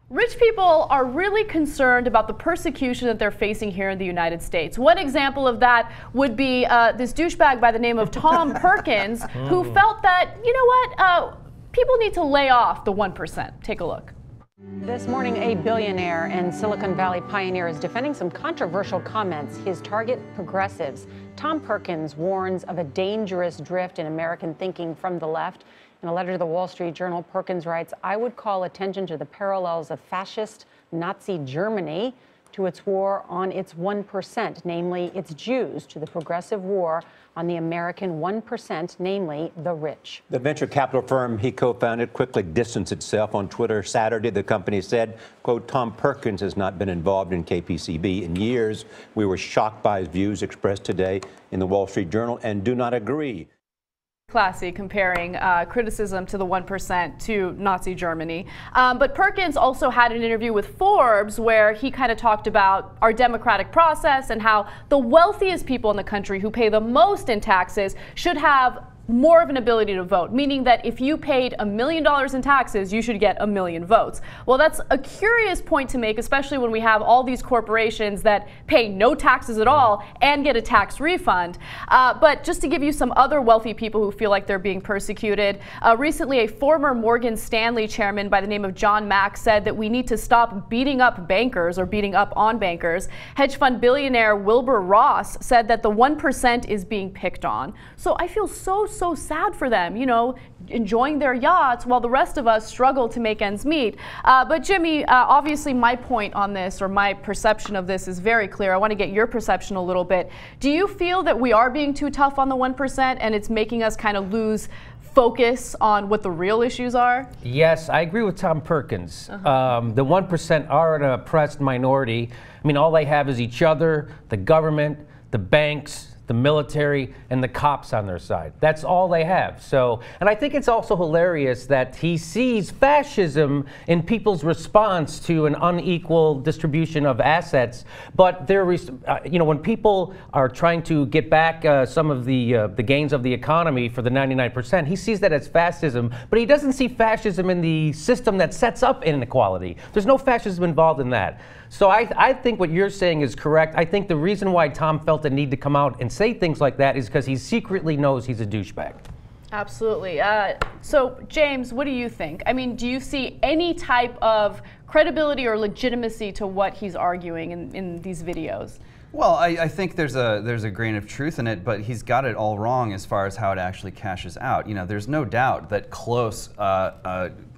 Rich people are really concerned about the persecution that they're facing here in the United States. One example of that would be this douchebag by the name of Tom Perkins, who felt that, you know what, people need to lay off the 1%. Take a look. This morning, a billionaire and Silicon Valley pioneer is defending some controversial comments. His target, progressives. Tom Perkins warns of a dangerous drift in American thinking from the left. In a letter to the Wall Street Journal, Perkins writes, "I would call attention to the parallels of fascist Nazi Germany to its war on its 1%, namely its Jews, to the progressive war on the American 1%, namely the rich." The venture capital firm he co-founded quickly distanced itself on Twitter Saturday. The company said, quote, "Tom Perkins has not been involved in KPCB in years. We were shocked by his views expressed today in the Wall Street Journal and do not agree." Classy, comparing criticism to the 1% to Nazi Germany. But Perkins also had an interview with Forbes where he kind of talked about our democratic process and how the wealthiest people in the country who pay the most in taxes should have more of an ability to vote, meaning that if you paid $1 million in taxes, you should get 1 million votes. Well, that's a curious point to make, especially when we have all these corporations that pay no taxes at all and get a tax refund. But just to give you some other wealthy people who feel like they're being persecuted, recently a former Morgan Stanley chairman by the name of John Mack said that we need to stop beating up bankers or beating up on bankers. Hedge fund billionaire Wilbur Ross said that the 1% is being picked on. So I feel so sad for them, you know, enjoying their yachts while the rest of us struggle to make ends meet. But Jimmy, obviously my point on this, or my perception of this, is very clear. I want to get your perception a little bit. Do you feel that we are being too tough on the 1% and it's making us kind of lose focus on what the real issues are? Yes, I agree with Tom Perkins. The 1% are an oppressed minority. I mean, all they have is each other, the government, the banks, the military, and the cops on their side. That's all they have. So, and I think it's also hilarious that he sees fascism in people's response to an unequal distribution of assets. But they're, you know, when people are trying to get back some of the gains of the economy for the 99%, he sees that as fascism. But he doesn't see fascism in the system that sets up inequality. There's no fascism involved in that. So I think what you're saying is correct. I think the reason why Tom felt the need to come out and say things like that is because he secretly knows he's a douchebag. Absolutely. So, James, what do you think? I mean, do you see any type of credibility or legitimacy to what he's arguing in these videos? Well, I think there's a grain of truth in it, but he's got it all wrong as far as how it actually cashes out. You know, there's no doubt that close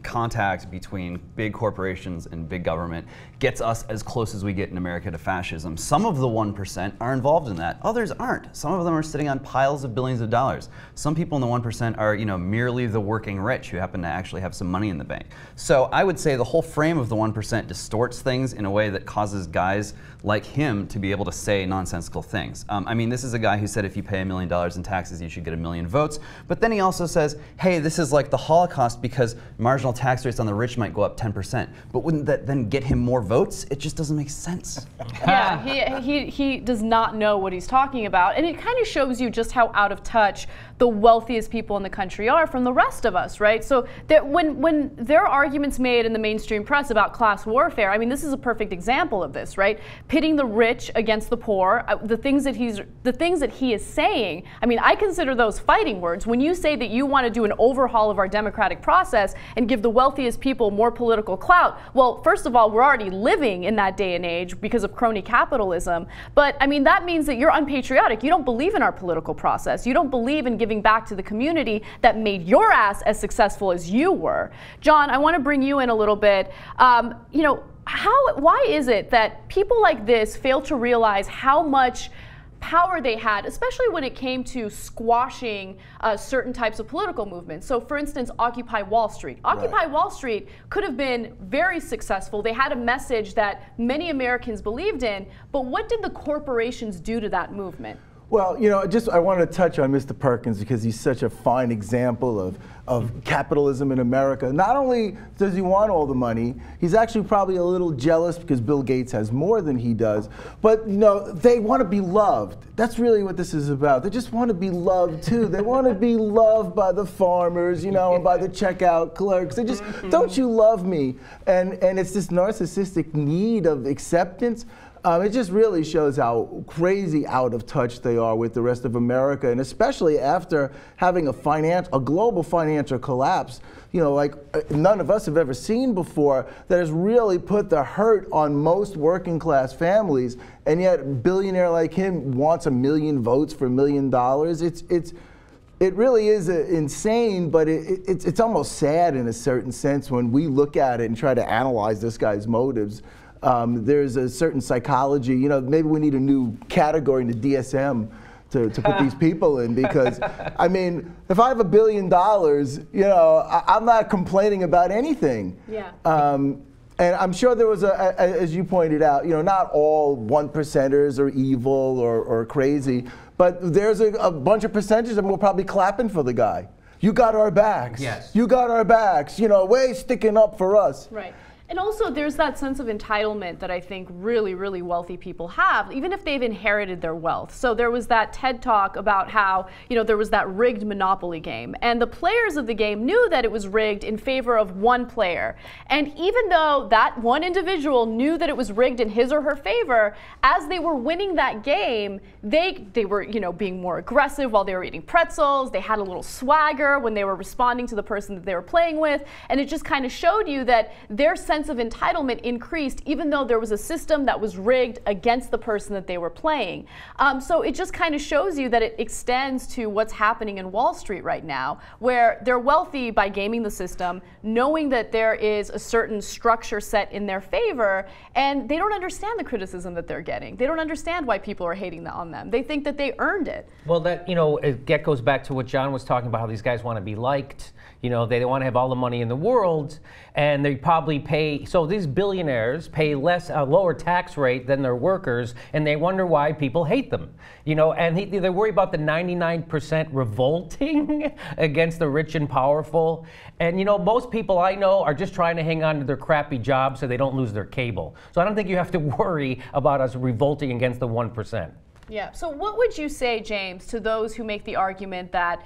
contact between big corporations and big government gets us as close as we get in America to fascism. Some of the 1% are involved in that. Others aren't. Some of them are sitting on piles of billions of dollars. Some people in the 1% are, you know, merely the working rich who happen to actually have some money in the bank. So I would say the whole frame of the 1% distorts things in a way that causes guys like him to be able to say nonsensical things. I mean, this is a guy who said if you pay $1 million in taxes, you should get 1 million votes. But then he also says, hey, this is like the Holocaust because marginal tax rates on the rich might go up 10%. But wouldn't that then get him more votes? It just doesn't make sense. Yeah, he does not know what he's talking about. And it kind of shows you just how out of touch the wealthiest people in the country are from the rest of us, right? So that when there are arguments made in the mainstream press about class warfare, I mean, this is a perfect example of this, right? Pitting the rich against the poor, the things that he is saying, I mean, I consider those fighting words. When you say that you want to do an overhaul of our democratic process and give the wealthiest people more political clout, well, first of all, we're already living in that day and age because of crony capitalism. But I mean, that means that you're unpatriotic. You don't believe in our political process. You don't believe in giving back to the community that made your ass as successful as you were. John, I want to bring you in a little bit. You know, why is it that people like this fail to realize how much power they had, especially when it came to squashing certain types of political movements? So for instance, Occupy Wall Street. Occupy Wall Street could have been very successful. They had a message that many Americans believed in, but what did the corporations do to that movement? Well, I wanted to touch on Mr. Perkins because he's such a fine example of capitalism in America. Not only does he want all the money, he's actually probably a little jealous because Bill Gates has more than he does. But they want to be loved. That's really what this is about. They just want to be loved too. They want to be loved by the farmers, and by the checkout clerks. They just, don't you love me? And it's this narcissistic need of acceptance. It just really shows how crazy out of touch they are with the rest of America, and especially after having a global financial collapse, like none of us have ever seen before, that has really put the hurt on most working class families, and yet a billionaire like him wants 1 million votes for $1 million. It really is insane, but it's almost sad in a certain sense when we look at it and try to analyze this guy's motives. There's a certain psychology, maybe we need a new category in the DSM to put these people in, because, I mean, if I have $1 billion, I'm not complaining about anything. Yeah. And I'm sure there was, as you pointed out, not all 1%ers are evil or crazy, but there's a bunch of percentages that will probably clapping for the guy. You got our backs. Yes. You got our backs. Way sticking up for us. Right. And also there's that sense of entitlement that I think really, really wealthy people have, even if they've inherited their wealth. So there was that TED Talk about how, there was that rigged Monopoly game. And the players of the game knew that it was rigged in favor of one player. And even though that one individual knew that it was rigged in his or her favor, as they were winning that game, they were, being more aggressive while they were eating pretzels. They had a little swagger when they were responding to the person that they were playing with. And it just kind of showed you that their sense of entitlement increased even though there was a system that was rigged against the person that they were playing. So it just kind of shows you that it extends to what's happening in Wall Street right now, where they're wealthy by gaming the system, knowing that there is a certain structure set in their favor, and they don't understand the criticism that they're getting. They don't understand why people are hating on them. They think that they earned it. Well, that it goes back to what John was talking about, how these guys want to be liked. They want to have all the money in the world, and they probably pay. So these billionaires pay a lower tax rate than their workers, and they wonder why people hate them. And they worry about the 99% revolting against the rich and powerful. And most people I know are just trying to hang on to their crappy jobs so they don't lose their cable. So I don't think you have to worry about us revolting against the 1%. Yeah. So what would you say, James, to those who make the argument that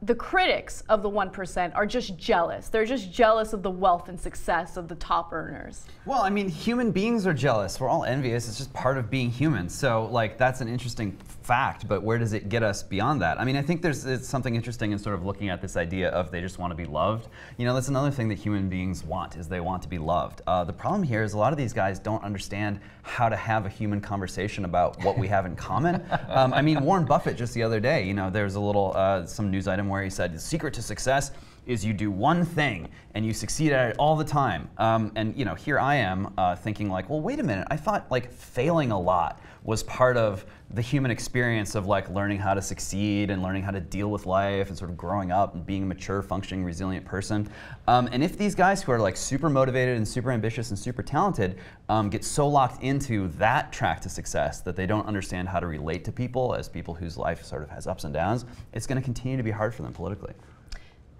the critics of the 1% are just jealous? They're just jealous of the wealth and success of the top earners. Well, I mean, human beings are jealous. We're all envious. It's just part of being human. So, that's an interesting fact, but where does it get us beyond that? I mean, I think it's something interesting in sort of looking at this idea of they just want to be loved. That's another thing that human beings want, is they want to be loved. The problem here is a lot of these guys don't understand how to have a human conversation about what we have in common. I mean, Warren Buffett just the other day, there's a little, some news item where he said, the secret to success is you do one thing and you succeed at it all the time. And here I am thinking well, wait a minute, I thought failing a lot was part of the human experience of learning how to succeed and learning how to deal with life and sort of growing up and being a mature, functioning, resilient person. And if these guys who are super motivated and super ambitious and super talented get so locked into that track to success that they don't understand how to relate to people as people whose life sort of has ups and downs, it's going to continue to be hard for them politically.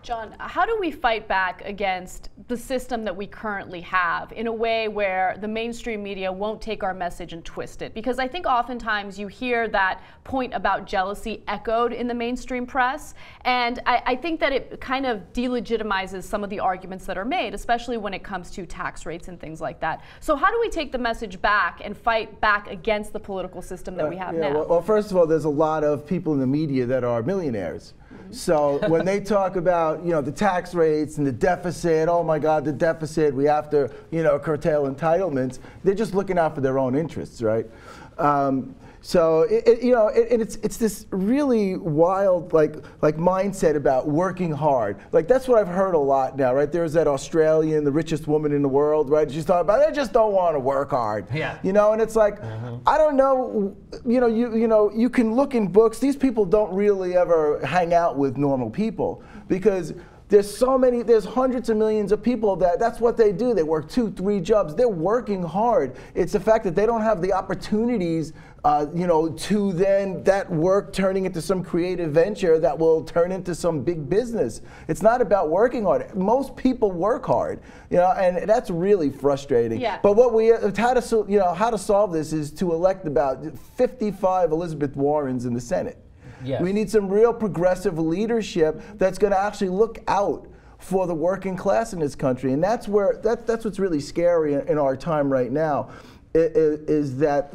John, how do we fight back against the system that we currently have in a way where the mainstream media won't take our message and twist it? Because I think oftentimes you hear that point about jealousy echoed in the mainstream press, and I think that it kind of delegitimizes some of the arguments that are made, especially when it comes to tax rates and things like that. So how do we take the message back and fight back against the political system that we have now? Well, first of all, there's a lot of people in the media that are millionaires. So when they talk about, the tax rates and the deficit, oh my God, the deficit, we have to, curtail entitlements, they're just looking out for their own interests, right? So it's this really wild mindset about working hard. That's what I've heard a lot now, right? There's that Australian, the richest woman in the world, right? She's talking about they just don't want to work hard. Yeah. And it's I don't know. You can look in books. These people don't really ever hang out with normal people because There's hundreds of millions of people that's what they do. They work 2, 3 jobs. They're working hard. It's the fact that they don't have the opportunities, to then that work turning into some creative venture that will turn into some big business. It's not about working hard. Most people work hard, and that's really frustrating. Yeah. But how to solve this is to elect about 55 Elizabeth Warrens in the Senate. Yes. We need some real progressive leadership that's going to actually look out for the working class in this country, and that's what's really scary in our time right now, is that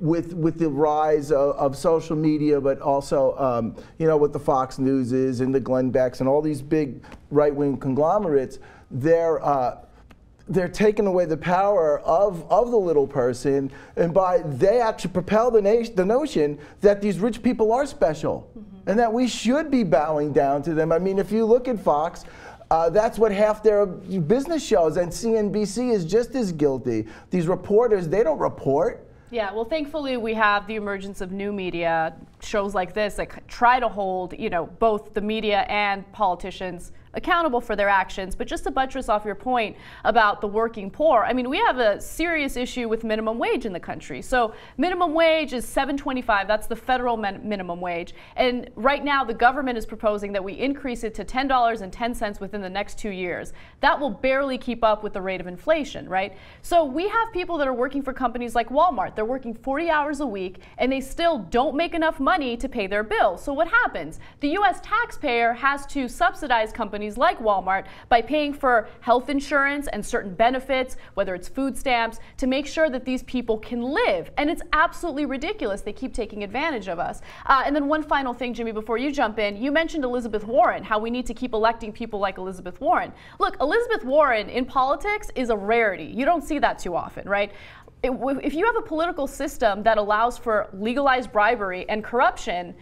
with the rise of social media, but also with the Fox Newses and the Glenn Becks and all these big right-wing conglomerates, they're taking away the power of the little person, and they actually propel the notion that these rich people are special, and that we should be bowing down to them. I mean, if you look at Fox, that's what half their business shows, and CNBC is just as guilty. These reporters, they don't report. Yeah, well, thankfully we have the emergence of new media, shows like this that try to hold, both the media and politicians accountable for their actions. But just to buttress off your point about the working poor, I mean, we have a serious issue with minimum wage in the country. So minimum wage is $7.25. That's the federal minimum wage. And right now the government is proposing that we increase it to $10.10 within the next 2 years. That will barely keep up with the rate of inflation, right? So we have people that are working for companies like Walmart. They're working 40 hours a week and they still don't make enough money to pay their bills. So what happens? The U.S. taxpayer has to subsidize companies like Walmart by paying for health insurance and certain benefits, whether it's food stamps, to make sure that these people can live. And it's absolutely ridiculous. They keep taking advantage of us. And then one final thing, Jimmy, before you jump in, you mentioned Elizabeth Warren, how we need to keep electing people like Elizabeth Warren. Look, Elizabeth Warren in politics is a rarity. You don't see that too often, right? If you have a political system that allows for legalized bribery and corruption,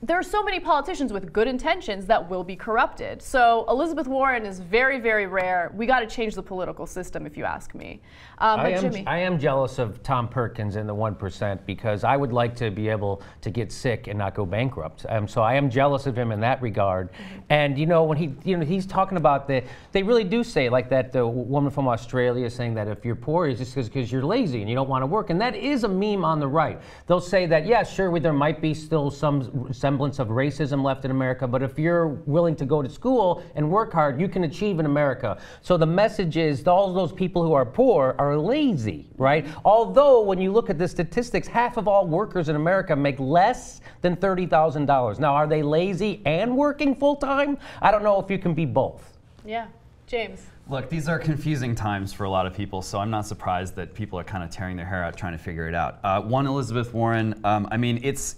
there are so many politicians with good intentions that will be corrupted. So Elizabeth Warren is very, very rare. We got to change the political system, if you ask me. Jimmy. I am jealous of Tom Perkins and the 1% because I would like to be able to get sick and not go bankrupt. So I am jealous of him in that regard. And when he's talking about they really do say like that. The woman from Australia saying that if you're poor, it's just because you're lazy and you don't want to work. And that is a meme on the right. They'll say that, yeah, sure, there might be still some semblance of racism left in America, but if you're willing to go to school and work hard, you can achieve in America. So the message is all those people who are poor are lazy, right? Although when you look at the statistics, half of all workers in America make less than $30,000. Now, are they lazy and working full time? I don't know if you can be both. Yeah, James. Look, these are confusing times for a lot of people, so I'm not surprised that people are kind of tearing their hair out trying to figure it out. One, Elizabeth Warren, I mean, it's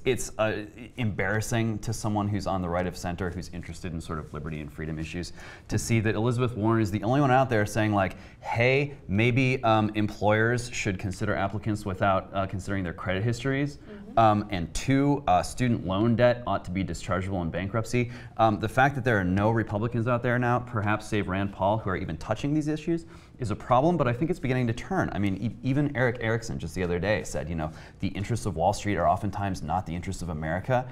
embarrassing to someone who's on the right of center, who's interested in sort of liberty and freedom issues, to see that Elizabeth Warren is the only one out there saying like, hey, maybe employers should consider applicants without considering their credit histories. And 2, student loan debt ought to be dischargeable in bankruptcy. The fact that there are no Republicans out there now, perhaps save Rand Paul, who are even touching these issues, is a problem, but I think it's beginning to turn. I mean, even Eric Erickson just the other day said, the interests of Wall Street are oftentimes not the interests of America.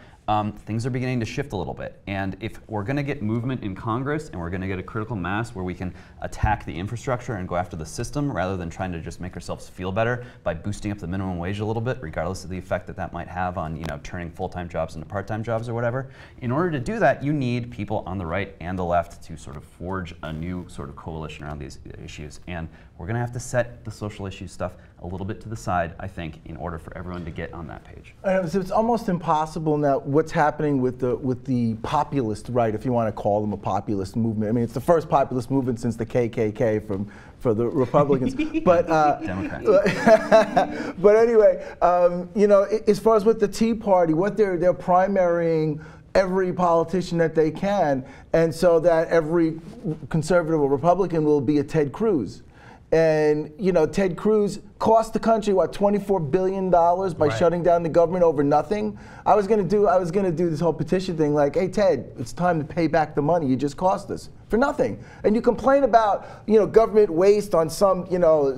Things are beginning to shift a little bit. And if we're going to get movement in Congress and we're going to get a critical mass where we can attack the infrastructure and go after the system rather than trying to just make ourselves feel better by boosting up the minimum wage a little bit, regardless of the effect that might have on turning full-time jobs into part-time jobs or whatever, in order to do that, you need people on the right and the left to sort of forge a new sort of coalition around these issues. And we're going to have to set the social issue stuff a little bit to the side, I think, in order for everyone to get on that page. So it's almost impossible now what's happening with the populist right, if you want to call them a populist movement. I mean, it's the first populist movement since the KKK for the Republicans. But Democrats. But anyway, as far as with the Tea Party, what they're primarying every politician that they can, and so that every conservative or Republican will be a Ted Cruz. And Ted Cruz cost the country what, $24 billion by shutting down the government over nothing. I was gonna do this whole petition thing like, hey Ted, it's time to pay back the money you just cost us for nothing. And you complain about government waste on some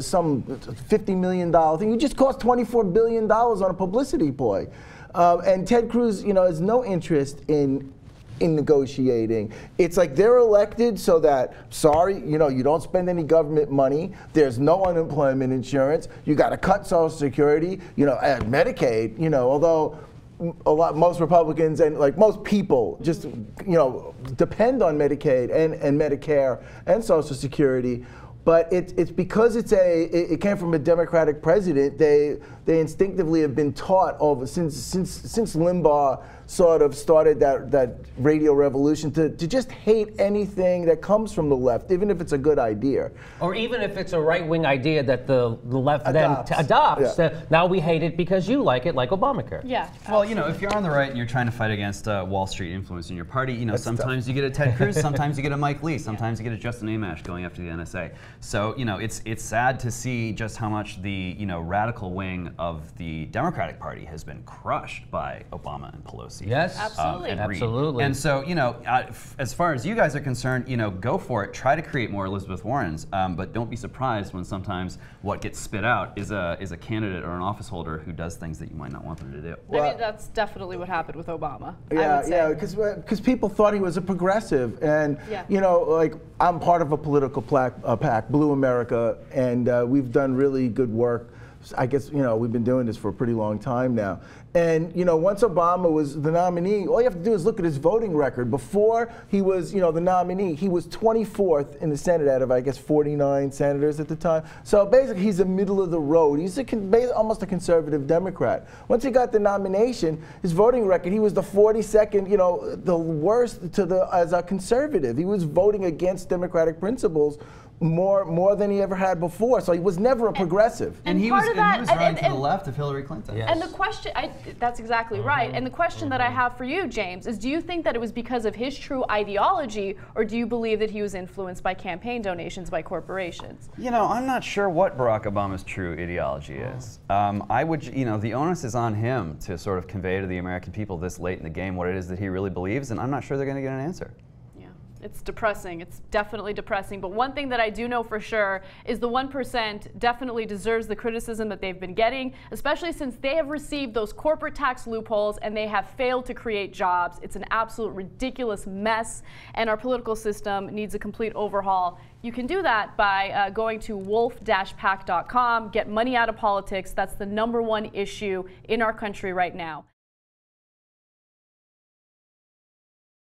some $50 million thing. You just cost $24 billion on a publicity ploy. And Ted Cruz has no interest in in negotiating. It's like they're elected so that, sorry, you know, you don't spend any government money, there's no unemployment insurance, you got to cut Social Security, you know, and Medicaid, you know, although most Republicans and like most people just, you know, depend on Medicaid and Medicare and Social Security. But it's because it came from a Democratic president. They instinctively have been taught since Limbaugh sort of started that radio revolution to just hate anything that comes from the left, even if it's a good idea. Or even if it's a right-wing idea that the left Adopts. then adopts. Yeah. Now we hate it because you like it, like Obamacare. Yeah. Well, you know, if you're on the right and you're trying to fight against Wall Street influence in your party, you know, That's sometimes tough. you get a Ted Cruz, sometimes you get a Mike Lee, sometimes you get a Justin Amash going after the NSA. So, you know, it's sad to see just how much the, you know, radical wing of the Democratic Party has been crushed by Obama and Pelosi. Yes, Absolutely. And Reid. absolutely. And so, you know, as far as you guys are concerned, you know, go for it. Try to create more Elizabeth Warrens, but don't be surprised when sometimes what gets spit out is a candidate or an office holder who does things that you might not want them to do. I mean, that's definitely what happened with Obama. I Yeah, would say. yeah, because people thought he was a progressive, and Yeah. you know, like I'm part of a political PAC, Blue America, and we've done really good work. I guess, you know, we've been doing this for a pretty long time now. And, you know, once Obama was the nominee, all you have to do is look at his voting record. Before he was, you know, the nominee, he was 24th in the Senate out of, I guess, 49 senators at the time. So basically, he's a middle of the road. He's almost a conservative Democrat. Once he got the nomination, his voting record, he was the 42nd, you know, the worst as a conservative. He was voting against democratic principles more than he ever had before. So he was never a progressive. And he part was, of that- and he was running and- to the and- left of Hillary Clinton. Yes. And the question, that's exactly right. And the question that I have for you, James, is do you think that it was because of his true ideology, or do you believe that he was influenced by campaign donations by corporations? You know, I'm not sure what Barack Obama's true ideology is. I would, you know, the onus is on him to sort of convey to the American people this late in the game what it is that he really believes, and I'm not sure they're going to get an answer. It's depressing. It's definitely depressing. But one thing that I do know for sure is the 1% definitely deserves the criticism that they've been getting, especially since they have received those corporate tax loopholes and they have failed to create jobs. It's an absolute ridiculous mess, and our political system needs a complete overhaul. You can do that by going to wolf-pac.com, get money out of politics. That's the #1 issue in our country right now.